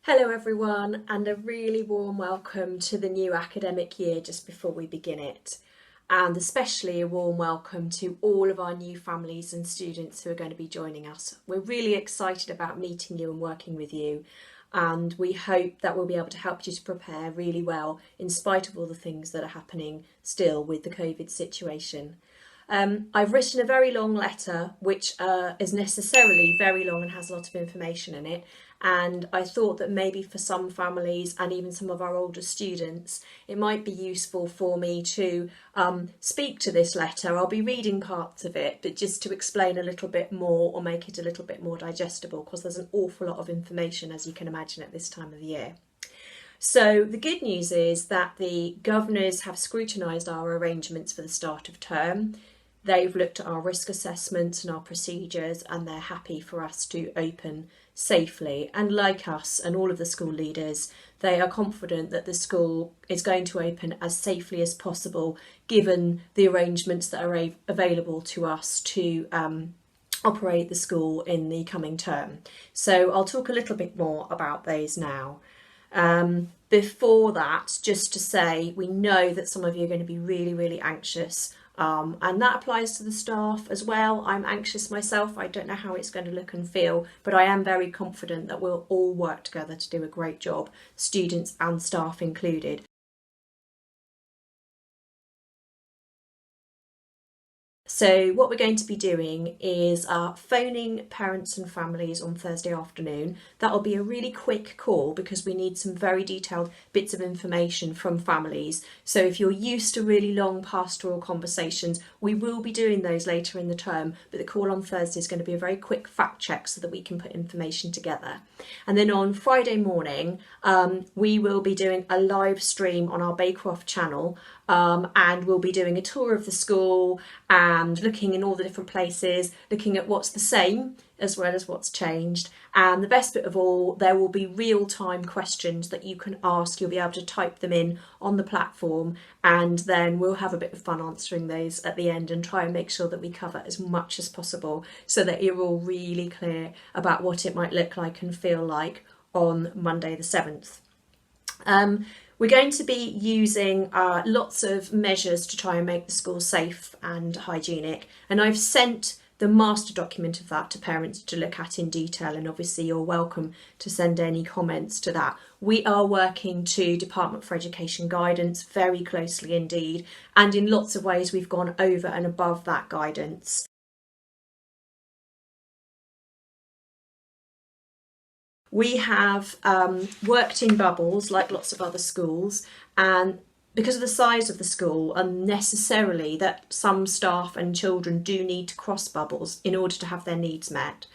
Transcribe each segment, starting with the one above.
Hello everyone, and a really warm welcome to the new academic year just before we begin it. And especially a warm welcome to all of our new families and students who are going to be joining us. We're really excited about meeting you and working with you, and we hope that we'll be able to help you to prepare really well in spite of all the things that are happening still with the COVID situation. I've written a very long letter which is necessarily very long and has a lot of information in it, and I thought that maybe for some families and even some of our older students it might be useful for me to speak to this letter. I'll be reading parts of it, but just to explain a little bit more or make it a little bit more digestible, because there's an awful lot of information, as you can imagine, at this time of the year. So the good news is that the governors have scrutinised our arrangements for the start of term. They've looked at our risk assessments and our procedures, and they're happy for us to open safely. And like us and all of the school leaders, they are confident that the school is going to open as safely as possible, given the arrangements that are available to us to operate the school in the coming term. So I'll talk a little bit more about those now. Before that, just to say, we know that some of you are going to be really anxious. And that applies to the staff as well. I'm anxious myself. I don't know how it's going to look and feel, but I am very confident that we'll all work together to do a great job, students and staff included. So what we're going to be doing is phoning parents and families on Thursday afternoon. That'll be a really quick call because we need some very detailed bits of information from families. So if you're used to really long pastoral conversations, we will be doing those later in the term, but the call on Thursday is going to be a very quick fact check so that we can put information together. And then on Friday morning, we will be doing a live stream on our Baycroft channel, and we'll be doing a tour of the school and looking in all the different places, looking at what's the same as well as what's changed. And the best bit of all, there will be real-time questions that you can ask. You'll be able to type them in on the platform, and then we'll have a bit of fun answering those at the end and try and make sure that we cover as much as possible so that you're all really clear about what it might look like and feel like on Monday the 7th. We're going to be using lots of measures to try and make the school safe and hygienic, and I've sent the master document of that to parents to look at in detail, and obviously you're welcome to send any comments to that. We are working to Department for Education guidance very closely indeed, and in lots of ways we've gone over and above that guidance. We have worked in bubbles like lots of other schools, and because of the size of the school, unnecessarily that some staff and children do need to cross bubbles in order to have their needs met.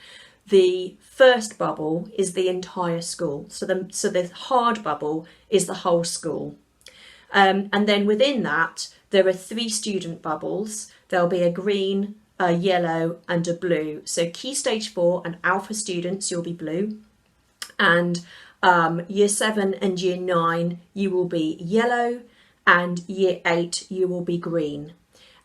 The first bubble is the entire school, so the hard bubble is the whole school. And then within that, there are 3 student bubbles. There'll be a green, a yellow and a blue. So Key Stage 4 and Alpha students, you'll be blue. And Year 7 and Year 9, you will be yellow, and Year 8, you will be green.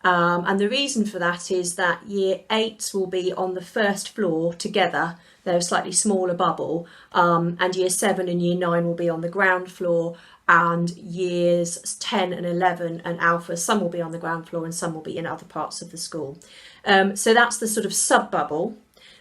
And the reason for that is that Year 8s will be on the first floor together. They're a slightly smaller bubble, and Year 7 and Year 9 will be on the ground floor, and Years 10 and 11 and Alpha, some will be on the ground floor and some will be in other parts of the school. So that's the sort of sub-bubble.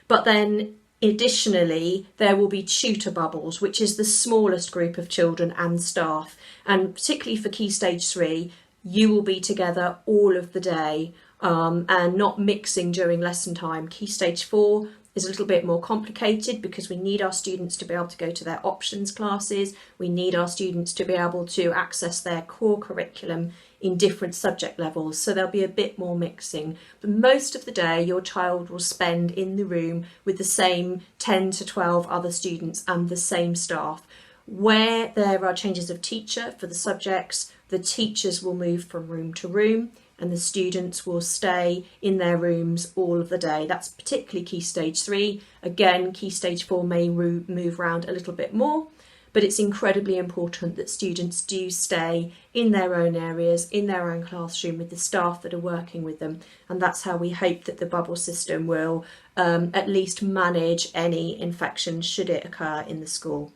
But then additionally, there will be tutor bubbles, which is the smallest group of children and staff. And particularly for Key Stage 3, you will be together all of the day and not mixing during lesson time. Key Stage 4 is a little bit more complicated because we need our students to be able to go to their options classes. We need our students to be able to access their core curriculum in different subject levels, so there'll be a bit more mixing. But most of the day your child will spend in the room with the same 10 to 12 other students and the same staff. Where there are changes of teacher for the subjects, the teachers will move from room to room and the students will stay in their rooms all of the day. That's particularly Key Stage 3. Again, Key Stage 4 may move around a little bit more, but it's incredibly important that students do stay in their own areas, in their own classroom with the staff that are working with them. And that's how we hope that the bubble system will at least manage any infection should it occur in the school.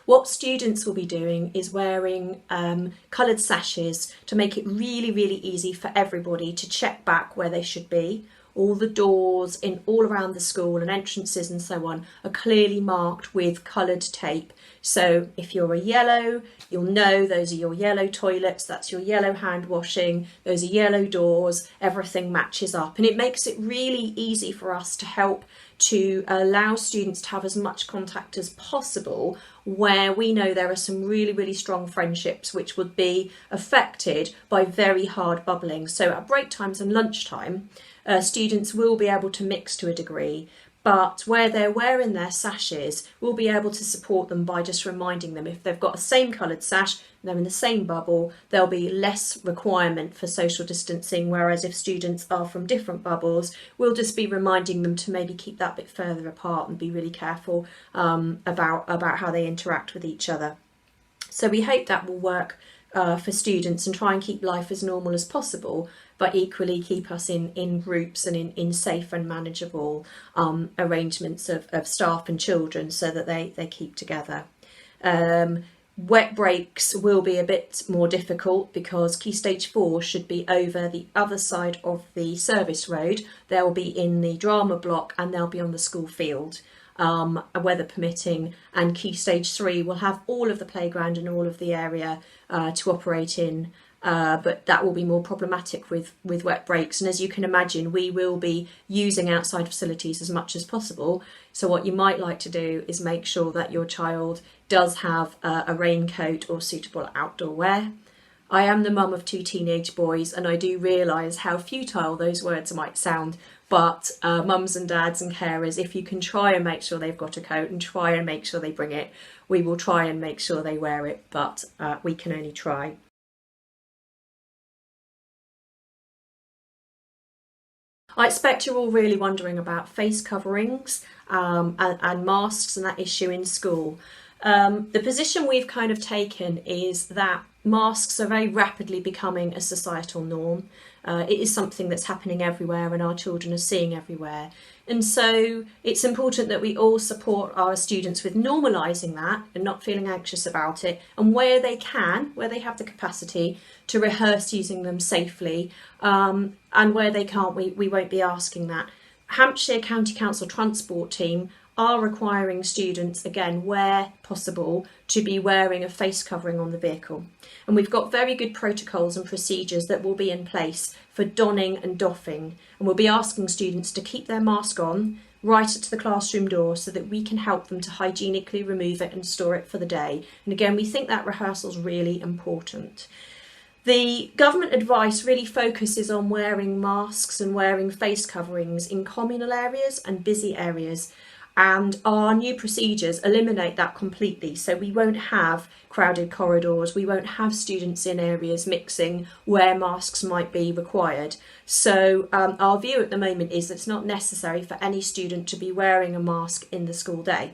What students will be doing is wearing coloured sashes to make it really, really easy for everybody to check back where they should be. All the doors in all around the school and entrances and so on are clearly marked with coloured tape. So if you're a yellow, you'll know those are your yellow toilets, that's your yellow hand washing, those are yellow doors, everything matches up. And it makes it really easy for us to help to allow students to have as much contact as possible where we know there are some really, really strong friendships which would be affected by very hard bubbling. So at break times and lunchtime, students will be able to mix to a degree, but where they're wearing their sashes, we'll be able to support them by just reminding them if they've got the same coloured sash, they're in the same bubble, there'll be less requirement for social distancing, whereas if students are from different bubbles, we'll just be reminding them to maybe keep that bit further apart and be really careful about how they interact with each other. So we hope that will work for students and try and keep life as normal as possible, but equally keep us in groups and in safe and manageable arrangements of staff and children so that they keep together. Wet breaks will be a bit more difficult because Key Stage 4 should be over the other side of the service road. They'll be in the drama block and they'll be on the school field. Weather permitting, and Key Stage 3 will have all of the playground and all of the area to operate in, but that will be more problematic with wet breaks. And as you can imagine, we will be using outside facilities as much as possible. So what you might like to do is make sure that your child does have a raincoat or suitable outdoor wear. I am the mum of 2 teenage boys, and I do realise how futile those words might sound, but mums and dads and carers, if you can try and make sure they've got a coat and try and make sure they bring it, we will try and make sure they wear it, but we can only try. I expect you're all really wondering about face coverings and masks and that issue in school. The position we've kind of taken is that masks are very rapidly becoming a societal norm. It is something that's happening everywhere and our children are seeing everywhere. And so it's important that we all support our students with normalising that and not feeling anxious about it. And where they can, where they have the capacity to rehearse using them safely, and where they can't, we won't be asking that. Hampshire County Council Transport Team are requiring students, again, where possible, to be wearing a face covering on the vehicle. And we've got very good protocols and procedures that will be in place for donning and doffing. And we'll be asking students to keep their mask on right up to the classroom door so that we can help them to hygienically remove it and store it for the day. And again, we think that rehearsal is really important. The government advice really focuses on wearing masks and wearing face coverings in communal areas and busy areas. And our new procedures eliminate that completely. So we won't have crowded corridors, we won't have students in areas mixing where masks might be required. So our view at the moment is that it's not necessary for any student to be wearing a mask in the school day.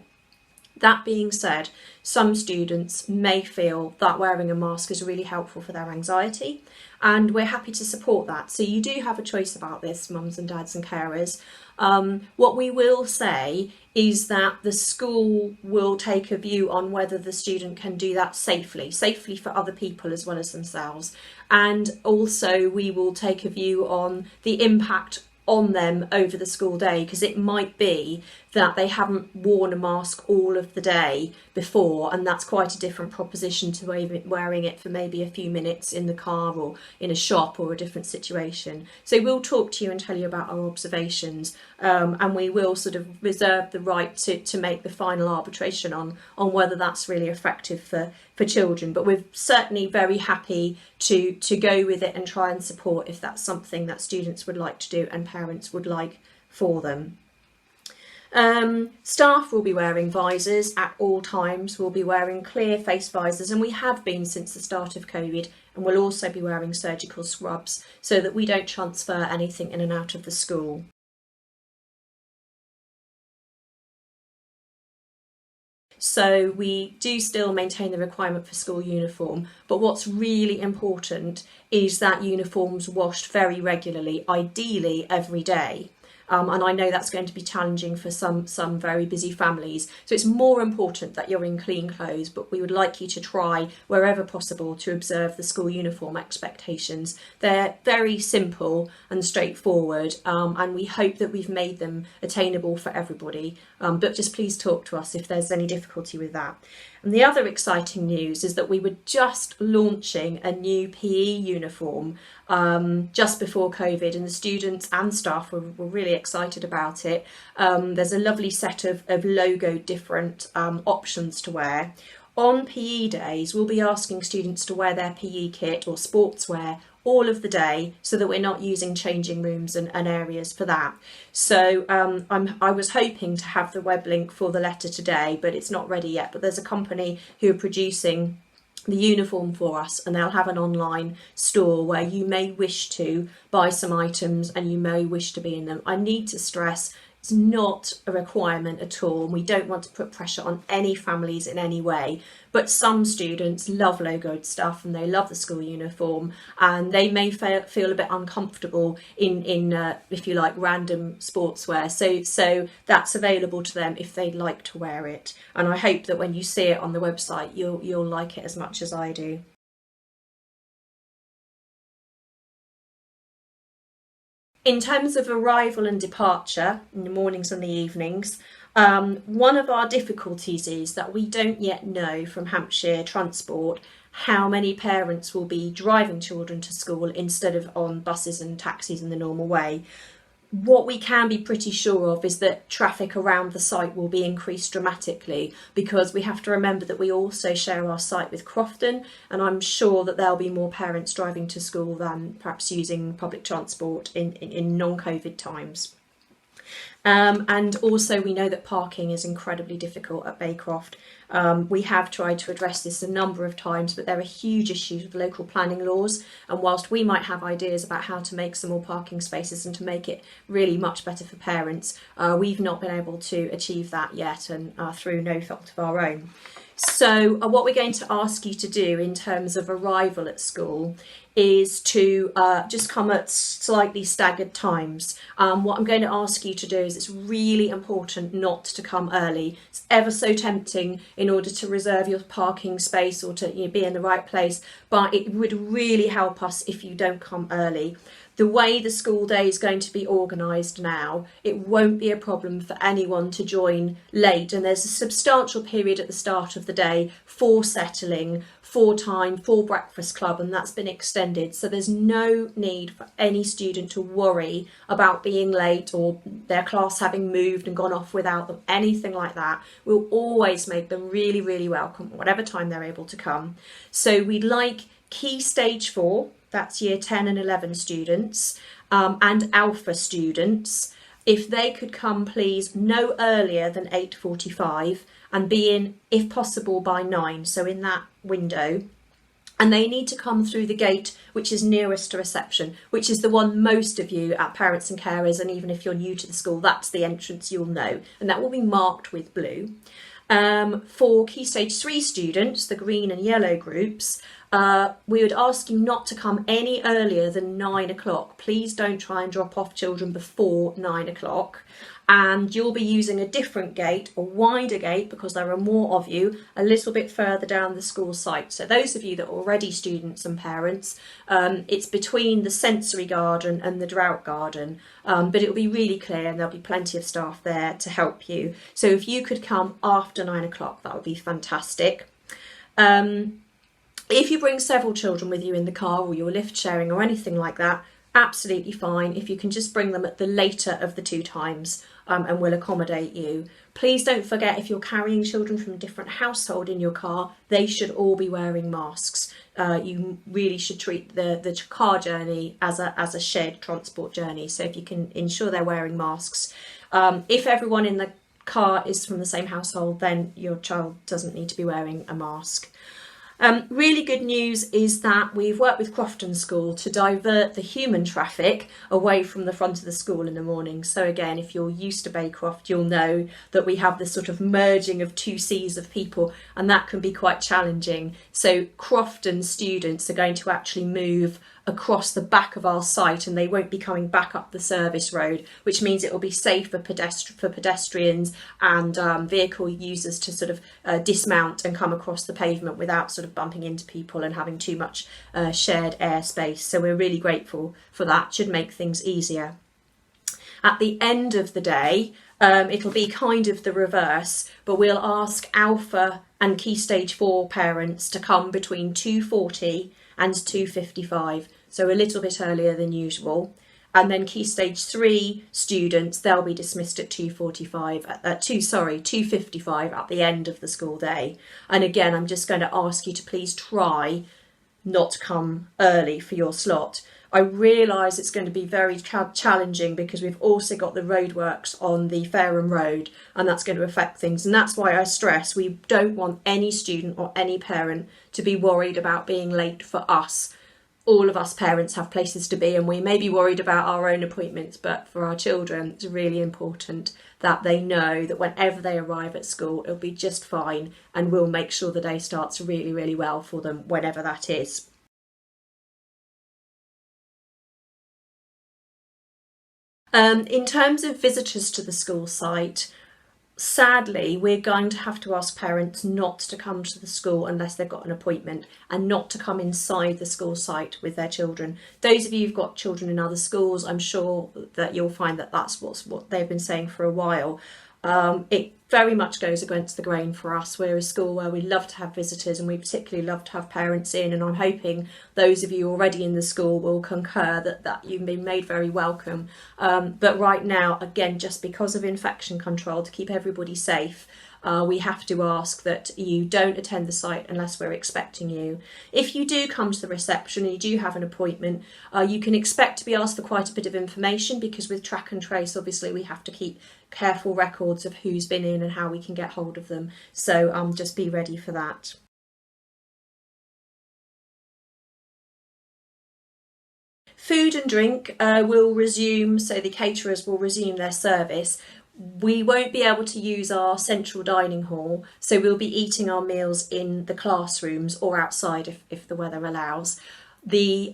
That being said, some students may feel that wearing a mask is really helpful for their anxiety, and we're happy to support that. So you do have a choice about this, mums and dads and carers. What we will say is that the school will take a view on whether the student can do that safely for other people as well as themselves. And also we will take a view on the impact on them over the school day, because it might be that they haven't worn a mask all of the day before, and that's quite a different proposition to wearing it for maybe a few minutes in the car or in a shop or a different situation. So we'll talk to you and tell you about our observations, and we will sort of reserve the right to make the final arbitration on whether that's really effective for children. But we're certainly very happy to go with it and try and support if that's something that students would like to do and parents would like for them. Staff will be wearing visors at all times. We'll be wearing clear face visors, and we have been since the start of COVID, and we'll also be wearing surgical scrubs so that we don't transfer anything in and out of the school. So we do still maintain the requirement for school uniform, but what's really important is that uniform's washed very regularly, ideally every day. and I know that's going to be challenging for some very busy families. So it's more important that you're in clean clothes, but we would like you to try wherever possible to observe the school uniform expectations. They're very simple and straightforward, and we hope that we've made them attainable for everybody, but just please talk to us if there's any difficulty with that. And the other exciting news is that we were just launching a new PE uniform just before COVID, and the students and staff were really excited about it. There's a lovely set of logo different options to wear. On PE days, we'll be asking students to wear their PE kit or sportswear all of the day, so that we're not using changing rooms and areas for that. So I was hoping to have the web link for the letter today, but it's not ready yet. But there's a company who are producing the uniform for us, and they'll have an online store where you may wish to buy some items and you may wish to be in them. I need to stress, it's not a requirement at all, and we don't want to put pressure on any families in any way, but some students love logoed stuff and they love the school uniform, and they may feel a bit uncomfortable in if you like, random sportswear, so that's available to them if they'd like to wear it, and I hope that when you see it on the website you'll like it as much as I do. In terms of arrival and departure in the mornings and the evenings, one of our difficulties is that we don't yet know from Hampshire Transport how many parents will be driving children to school instead of on buses and taxis in the normal way. What we can be pretty sure of is that traffic around the site will be increased dramatically, because we have to remember that we also share our site with Crofton, and I'm sure that there'll be more parents driving to school than perhaps using public transport in non-COVID times. And also we know that parking is incredibly difficult at Baycroft. We have tried to address this a number of times, but there are huge issues with local planning laws, and whilst we might have ideas about how to make some more parking spaces and to make it really much better for parents, we've not been able to achieve that yet, and through no fault of our own. So what we're going to ask you to do in terms of arrival at school is to just come at slightly staggered times. What I'm going to ask you to do is, it's really important not to come early. It's ever so tempting in order to reserve your parking space or to be in the right place, but it would really help us if you don't come early. The way the school day is going to be organised now, it won't be a problem for anyone to join late, and there's a substantial period at the start of the day for settling, for time, for breakfast club, and that's been extended, so there's no need for any student to worry about being late or their class having moved and gone off without them, anything like that. We'll always make them really, really welcome whatever time they're able to come. So we'd like Key Stage 4, that's year 10 and 11 students, and Alpha students, if they could come please no earlier than 8:45 and be in, if possible, by 9, so in that window. And they need to come through the gate which is nearest to reception, which is the one most of you at Parents and Carers, and even if you're new to the school, that's the entrance you'll know, and that will be marked with blue. For Key Stage 3 students, the green and yellow groups, we would ask you not to come any earlier than 9 o'clock. Please don't try and drop off children before 9 o'clock. And you'll be using a different gate, a wider gate, because there are more of you, a little bit further down the school site. So those of you that are already students and parents, it's between the sensory garden and the drought garden, but it'll be really clear and there'll be plenty of staff there to help you. So if you could come after 9 o'clock, that would be fantastic. If you bring several children with you in the car, or you're lift sharing or anything like that, absolutely fine. If you can just bring them at the later of the 2 times, and we'll accommodate you. Please don't forget, if you're carrying children from a different household in your car, they should all be wearing masks. You really should treat the car journey as a shared transport journey. So if you can ensure they're wearing masks. If everyone in the car is from the same household, then your child doesn't need to be wearing a mask. Really good news is that we've worked with Crofton School to divert the human traffic away from the front of the school in the morning. So again, if you're used to Baycroft, you'll know that we have this sort of merging of 2 seas of people, and that can be quite challenging. So Crofton students are going to actually move across the back of our site, and they won't be coming back up the service road, which means it will be safe for pedestrians and vehicle users to sort of dismount and come across the pavement without sort of bumping into people and having too much shared airspace. So we're really grateful for that. Should make things easier. At the end of the day, it'll be kind of the reverse, but we'll ask Alpha and Key Stage 4 parents to come between 2:40 and 2:55, so a little bit earlier than usual. And then Key Stage 3 students, they'll be dismissed at 2:55 at the end of the school day. And again, I'm just going to ask you to please try not to come early for your slot. I realise it's going to be very challenging because we've also got the roadworks on the Fareham Road, and that's going to affect things. And that's why I stress we don't want any student or any parent to be worried about being late for us. All of us parents have places to be, and we may be worried about our own appointments, but for our children, it's really important that they know that whenever they arrive at school, it'll be just fine, and we'll make sure the day starts really, really well for them, whenever that is. In terms of visitors to the school site, sadly, we're going to have to ask parents not to come to the school unless they've got an appointment, and not to come inside the school site with their children. Those of you who've got children in other schools, I'm sure that you'll find that that's what they've been saying for a while. It very much goes against the grain for us. We're a school where we love to have visitors, and we particularly love to have parents in, and I'm hoping those of you already in the school will concur that you've been made very welcome. But right now, again, just because of infection control, to keep everybody safe, we have to ask that you don't attend the site unless we're expecting you. If you do come to the reception and you do have an appointment, you can expect to be asked for quite a bit of information, because with track and trace, obviously we have to keep careful records of who's been in and how we can get hold of them. So just be ready for that. Food and drink will resume, so the caterers will resume their service. We won't be able to use our central dining hall, so we'll be eating our meals in the classrooms or outside if the weather allows. The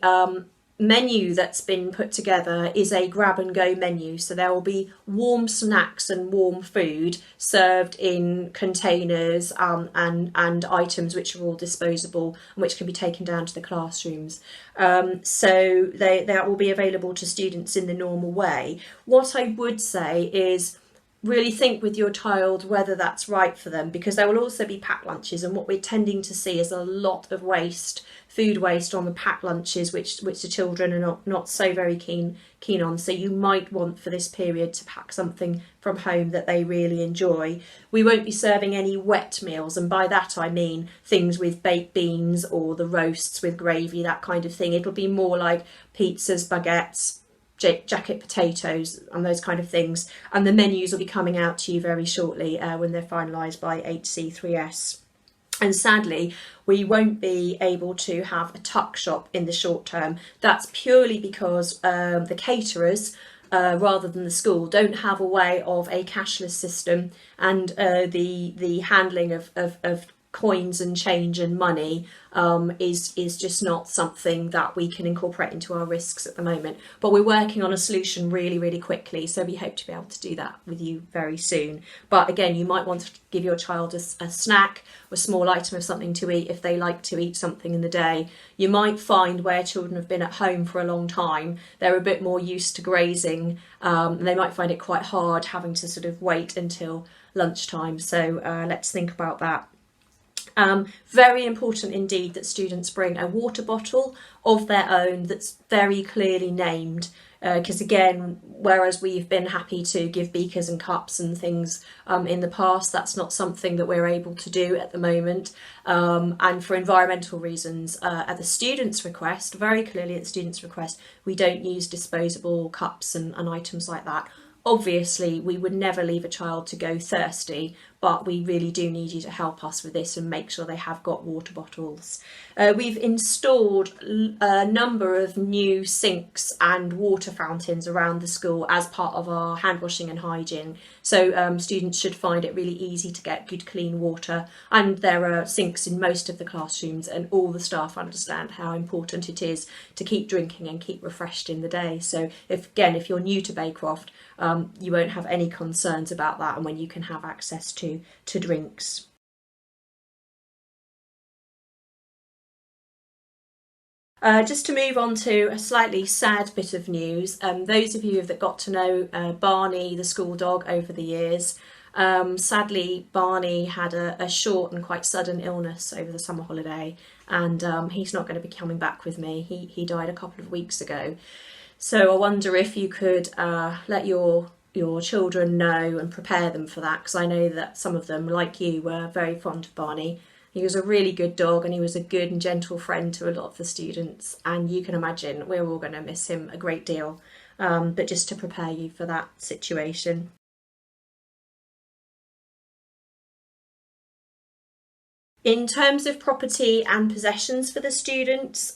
menu that's been put together is a grab and go menu, so there will be warm snacks and warm food served in containers and items which are all disposable and which can be taken down to the classrooms. So that will be available to students in the normal way. What I would say is really think with your child whether that's right for them, because there will also be packed lunches, and what we're tending to see is a lot of waste, food waste on the packed lunches, which the children are not so very keen on. So you might want for this period to pack something from home that they really enjoy. We won't be serving any wet meals, and by that I mean things with baked beans or the roasts with gravy, that kind of thing. It'll be more like pizzas, baguettes, jacket potatoes and those kind of things, and the menus will be coming out to you very shortly when they're finalised by HC3S. And sadly, we won't be able to have a tuck shop in the short term. That's purely because the caterers, rather than the school, don't have a way of a cashless system, and the handling of coins and change and money is just not something that we can incorporate into our risks at the moment. But we're working on a solution really, really quickly, so we hope to be able to do that with you very soon. But again, you might want to give your child a snack or a small item of something to eat if they like to eat something in the day. You might find where children have been at home for a long time, they're a bit more used to grazing. They might find it quite hard having to sort of wait until lunchtime. So let's think about that. Very important indeed that students bring a water bottle of their own that's very clearly named, because again, whereas we've been happy to give beakers and cups and things in the past, that's not something that we're able to do at the moment, and for environmental reasons, at the students' request, very clearly at the students' request, we don't use disposable cups and items like that. Obviously, we would never leave a child to go thirsty, but we really do need you to help us with this and make sure they have got water bottles. We've installed a number of new sinks and water fountains around the school as part of our hand washing and hygiene. So students should find it really easy to get good clean water, and there are sinks in most of the classrooms, and all the staff understand how important it is to keep drinking and keep refreshed in the day. So if you're new to Baycroft, you won't have any concerns about that, and when you can have access to drinks. Just to move on to a slightly sad bit of news, those of you that got to know Barney the School Dog over the years, sadly Barney had a short and quite sudden illness over the summer holiday, and he's not going to be coming back with me. He died a couple of weeks ago. So I wonder if you could let your children know and prepare them for that, because I know that some of them, like you, were very fond of Barney. He was a really good dog, and he was a good and gentle friend to a lot of the students, and you can imagine we're all going to miss him a great deal, but just to prepare you for that situation. In terms of property and possessions for the students,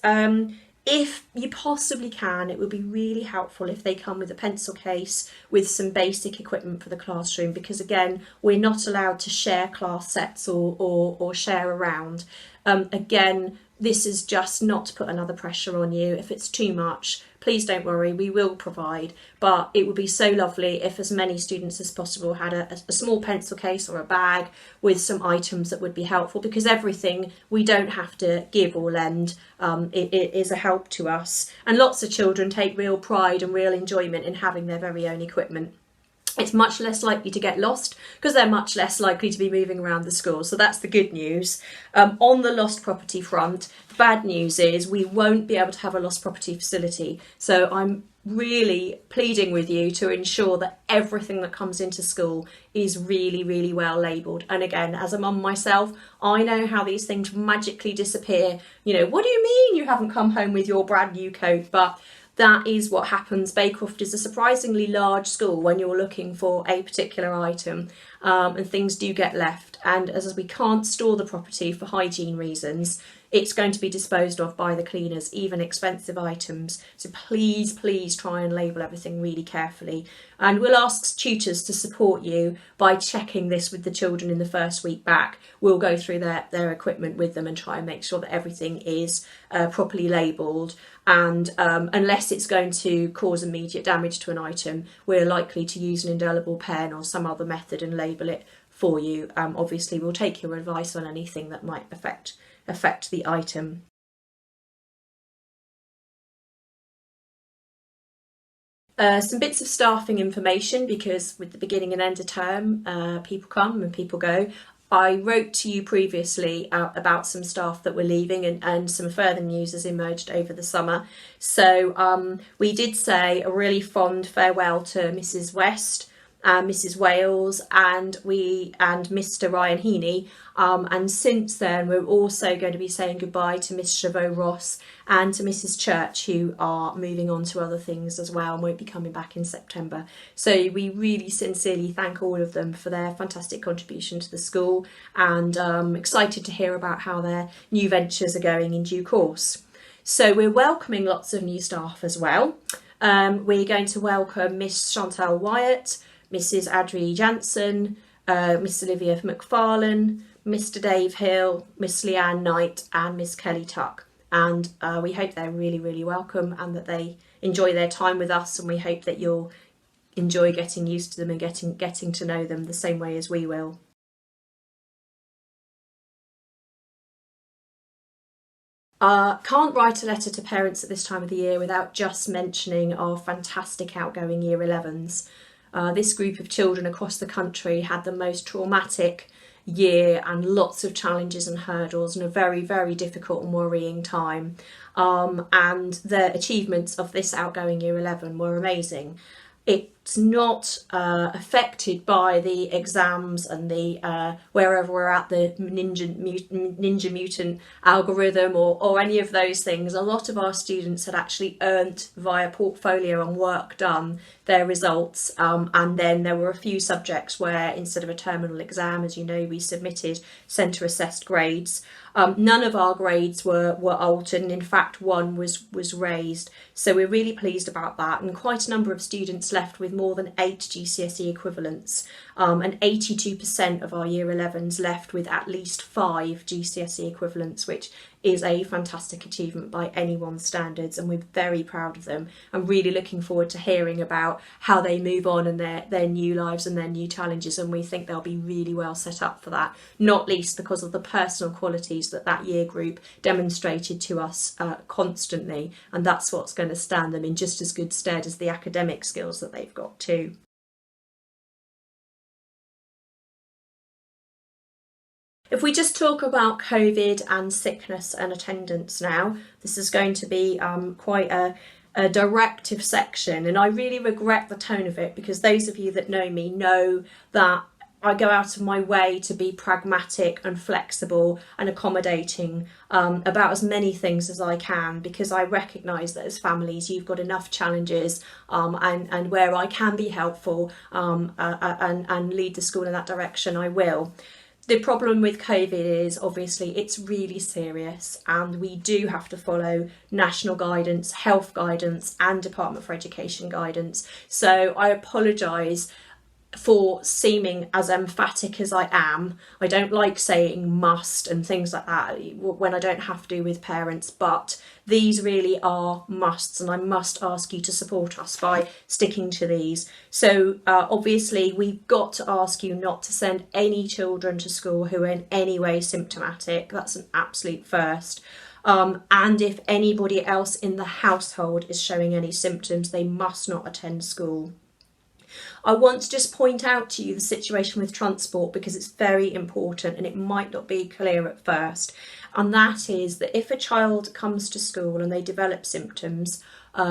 if you possibly can, it would be really helpful if they come with a pencil case with some basic equipment for the classroom, because again, we're not allowed to share class sets or share around. Again, this is just not to put another pressure on you. If it's too much, please don't worry, we will provide, but it would be so lovely if as many students as possible had a small pencil case or a bag with some items that would be helpful, because everything we don't have to give or lend. It is a help to us, and lots of children take real pride and real enjoyment in having their very own equipment. It's much less likely to get lost because they're much less likely to be moving around the school. So that's the good news. On the lost property front, the bad news is we won't be able to have a lost property facility. So I'm really pleading with you to ensure that everything that comes into school is really, really well labelled. And again, as a mum myself, I know how these things magically disappear. You know, what do you mean you haven't come home with your brand new coat? But that is what happens. Baycroft is a surprisingly large school when you're looking for a particular item, and things do get left. And as we can't store the property for hygiene reasons, it's going to be disposed of by the cleaners, even expensive items. So please, please try and label everything really carefully. And we'll ask tutors to support you by checking this with the children in the first week back. We'll go through their equipment with them and try and make sure that everything is properly labelled. And unless it's going to cause immediate damage to an item, we're likely to use an indelible pen or some other method and label it for you. Obviously, we'll take your advice on anything that might affect the item. Some bits of staffing information, because with the beginning and end of term, people come and people go. I wrote to you previously about some staff that were leaving, and some further news has emerged over the summer. So we did say a really fond farewell to Mrs. West, Mrs. Wales, and Mr. Ryan Heaney. And since then, we're also going to be saying goodbye to Miss Chavot Ross and to Mrs. Church, who are moving on to other things as well and won't be coming back in September. So we really sincerely thank all of them for their fantastic contribution to the school, and excited to hear about how their new ventures are going in due course. So we're welcoming lots of new staff as well. We're going to welcome Miss Chantal Wyatt, Mrs. Adri Jansen, Miss Olivia McFarlane, Mr. Dave Hill, Miss Leanne Knight, and Miss Kelly Tuck. And we hope they're really, really welcome and that they enjoy their time with us, and we hope that you'll enjoy getting used to them and getting to know them the same way as we will. Can't write a letter to parents at this time of the year without just mentioning our fantastic outgoing Year 11s. This group of children across the country had the most traumatic year and lots of challenges and hurdles and a very, very difficult and worrying time. And the achievements of this outgoing Year 11 were amazing. It that's not affected by the exams and the wherever we're at, the ninja mutant algorithm or any of those things. A lot of our students had actually earned via portfolio and work done their results, and then there were a few subjects where instead of a terminal exam, as you know, we submitted centre assessed grades. None of our grades were altered, and in fact one was raised, so we're really pleased about that. And quite a number of students left with more than 8 GCSE equivalents, and 82% of our year 11s left with at least 5 GCSE equivalents, which is a fantastic achievement by anyone's standards, and we're very proud of them. I'm really looking forward to hearing about how they move on and their new lives and their new challenges, and we think they'll be really well set up for that, not least because of the personal qualities that year group demonstrated to us constantly, and that's what's going to stand them in just as good stead as the academic skills that they've got too. If we just talk about COVID and sickness and attendance now, this is going to be quite a directive section, and I really regret the tone of it, because those of you that know me know that I go out of my way to be pragmatic and flexible and accommodating about as many things as I can, because I recognise that as families you've got enough challenges, and where I can be helpful and lead the school in that direction, I will. The problem with COVID is obviously it's really serious, and we do have to follow national guidance, health guidance and Department for Education guidance. So I apologise for seeming as emphatic as I am. I don't like saying must and things like that when I don't have to with parents, but these really are musts, and I must ask you to support us by sticking to these. So obviously we've got to ask you not to send any children to school who are in any way symptomatic. That's an absolute first. And if anybody else in the household is showing any symptoms, they must not attend school. I want to just point out to you the situation with transport, because it's very important and it might not be clear at first. And that is that if a child comes to school and they develop symptoms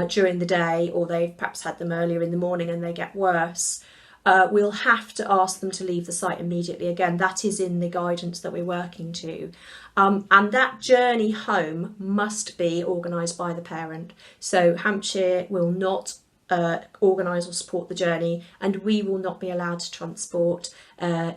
during the day, or they've perhaps had them earlier in the morning and they get worse, we'll have to ask them to leave the site immediately. Again, that is in the guidance that we're working to. And that journey home must be organised by the parent. So Hampshire will not organise or support the journey, and we will not be allowed to transport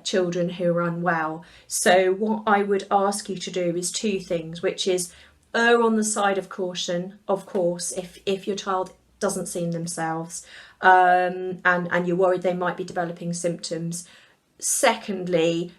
children who are unwell. So what I would ask you to do is 2 things, which is err on the side of caution, of course, if your child doesn't seem themselves and you're worried they might be developing symptoms. Secondly,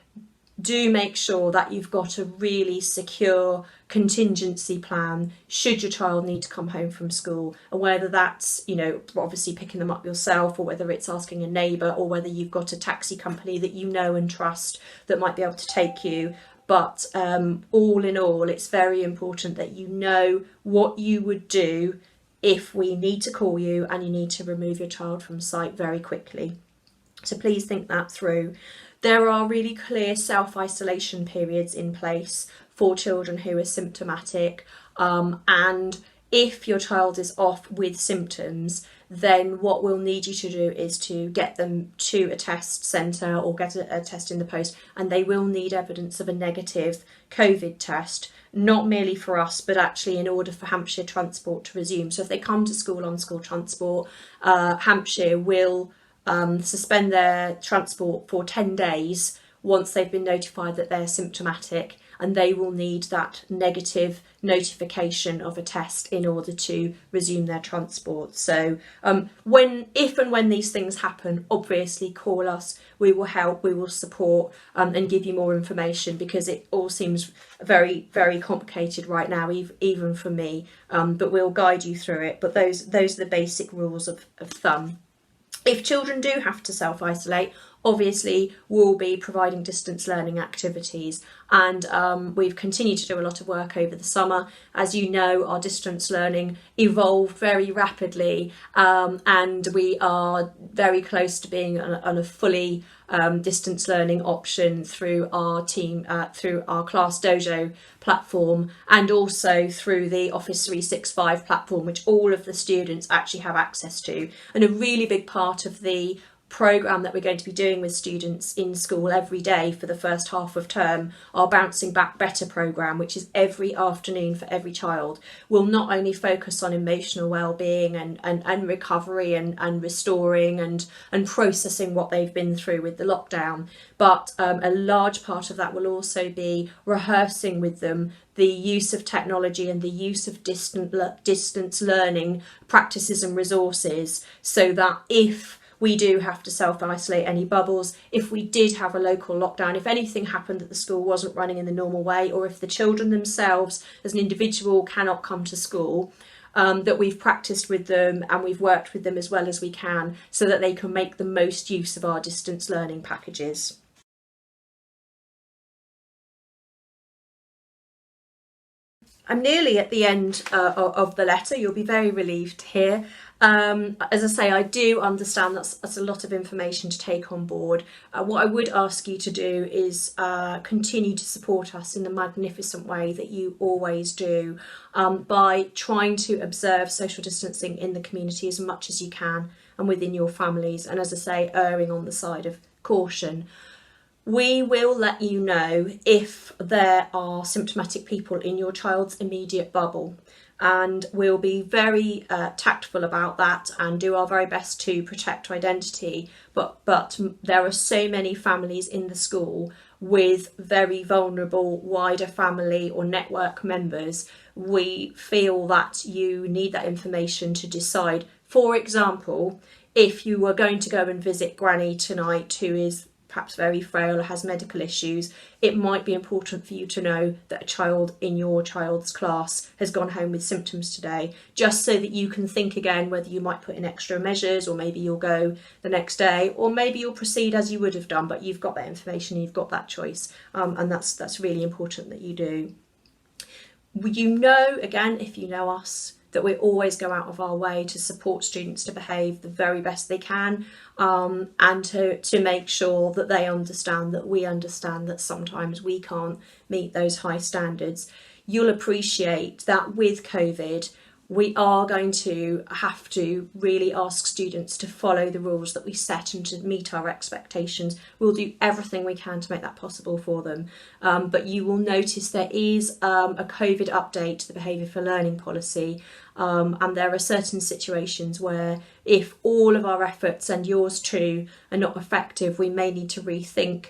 do make sure that you've got a really secure contingency plan should your child need to come home from school, and whether that's, you know, obviously picking them up yourself, or whether it's asking a neighbour, or whether you've got a taxi company that you know and trust that might be able to take you. But all in all, it's very important that you know what you would do if we need to call you and you need to remove your child from site very quickly. So please think that through. There are really clear self-isolation periods in place for children who are symptomatic, and if your child is off with symptoms, then what we'll need you to do is to get them to a test centre or get a test in the post, and they will need evidence of a negative COVID test, not merely for us, but actually in order for Hampshire transport to resume. So if they come to school on school transport, Hampshire will suspend their transport for 10 days once they've been notified that they're symptomatic, and they will need that negative notification of a test in order to resume their transport. So if and when these things happen, obviously call us, we will help, we will support and give you more information, because it all seems very, very complicated right now, even for me, but we'll guide you through it. But those are the basic rules of thumb. If children do have to self-isolate, obviously we'll be providing distance learning activities, and we've continued to do a lot of work over the summer. As you know, our distance learning evolved very rapidly, and we are very close to being on a fully distance learning option through our team, through our Class Dojo platform, and also through the Office 365 platform, which all of the students actually have access to. And a really big part of the programme that we're going to be doing with students in school every day for the first half of term, our Bouncing Back Better programme, which is every afternoon for every child, will not only focus on emotional well-being and recovery and restoring and processing what they've been through with the lockdown, but a large part of that will also be rehearsing with them the use of technology and the use of distance learning practices and resources, so that if we do have to self-isolate any bubbles, if we did have a local lockdown, if anything happened that the school wasn't running in the normal way, or if the children themselves as an individual cannot come to school, that we've practiced with them and we've worked with them as well as we can, so that they can make the most use of our distance learning packages. I'm nearly at the end of the letter. You'll be very relieved to hear. As I say, I do understand that's a lot of information to take on board. What I would ask you to do is continue to support us in the magnificent way that you always do, by trying to observe social distancing in the community as much as you can and within your families, and as I say, erring on the side of caution. We will let you know if there are symptomatic people in your child's immediate bubble, and we'll be very tactful about that and do our very best to protect identity. But there are so many families in the school with very vulnerable wider family or network members. We feel that you need that information to decide. For example, if you were going to go and visit Granny tonight, who is perhaps very frail or has medical issues, it might be important for you to know that a child in your child's class has gone home with symptoms today, just so that you can think again whether you might put in extra measures, or maybe you'll go the next day, or maybe you'll proceed as you would have done, but you've got that information, you've got that choice, and that's really important that you do. You know, again, if you know us, that we always go out of our way to support students to behave the very best they can, and to make sure that they understand that we understand that sometimes we can't meet those high standards. You'll appreciate that with COVID, we are going to have to really ask students to follow the rules that we set and to meet our expectations. We'll do everything we can to make that possible for them. But you will notice there is a COVID update to the Behaviour for Learning policy, and there are certain situations where if all of our efforts, and yours too, are not effective, we may need to rethink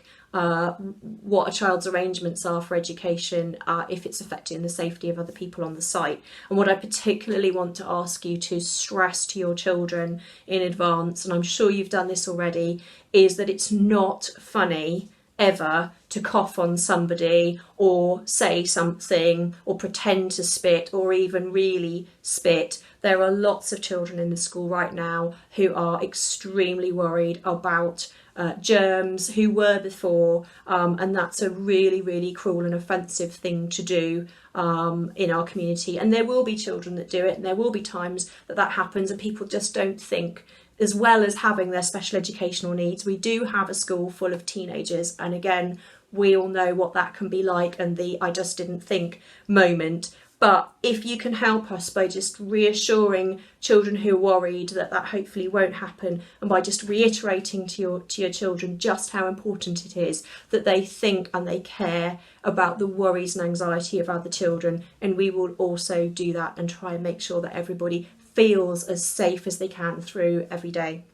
what a child's arrangements are for education if it's affecting the safety of other people on the site. And what I particularly want to ask you to stress to your children in advance, and I'm sure you've done this already, is that it's not funny ever to cough on somebody or say something or pretend to spit or even really spit. There are lots of children in the school right now who are extremely worried about germs, who were before, and that's a really, really cruel and offensive thing to do in our community. And there will be children that do it, and there will be times that happens and people just don't think. As well as having their special educational needs, we do have a school full of teenagers, and again, we all know what that can be like, and the I just didn't think moment. But if you can help us by just reassuring children who are worried that hopefully won't happen, and by just reiterating to your children just how important it is that they think and they care about the worries and anxiety of other children, and we will also do that and try and make sure that everybody feels as safe as they can through every day.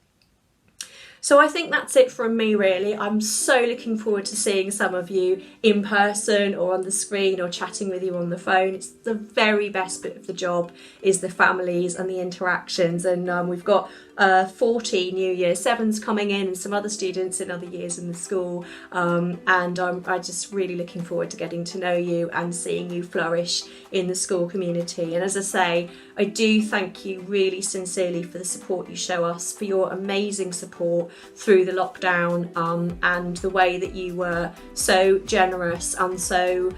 So I think that's it from me, really. I'm so looking forward to seeing some of you in person or on the screen or chatting with you on the phone. It's the very best bit of the job, is the families and the interactions. And we've got 40 new year 7s coming in and some other students in other years in the school, and I'm just really looking forward to getting to know you and seeing you flourish in the school community. And as I say, I do thank you really sincerely for the support you show us, for your amazing support through the lockdown, and the way that you were so generous and so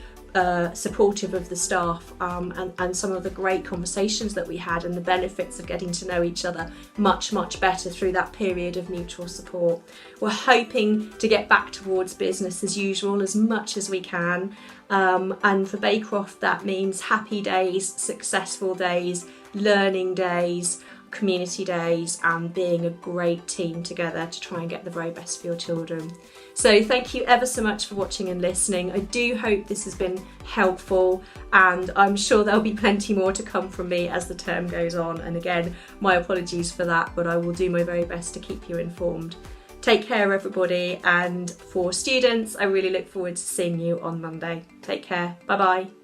supportive of the staff, and some of the great conversations that we had, and the benefits of getting to know each other much better through that period of mutual support. We're hoping to get back towards business as usual as much as we can, and for Baycroft that means happy days, successful days, learning days, community days, and being a great team together to try and get the very best for your children. So thank you ever so much for watching and listening. I do hope this has been helpful, and I'm sure there'll be plenty more to come from me as the term goes on. And again, my apologies for that, but I will do my very best to keep you informed. Take care everybody, and for students, I really look forward to seeing you on Monday. Take care, bye bye.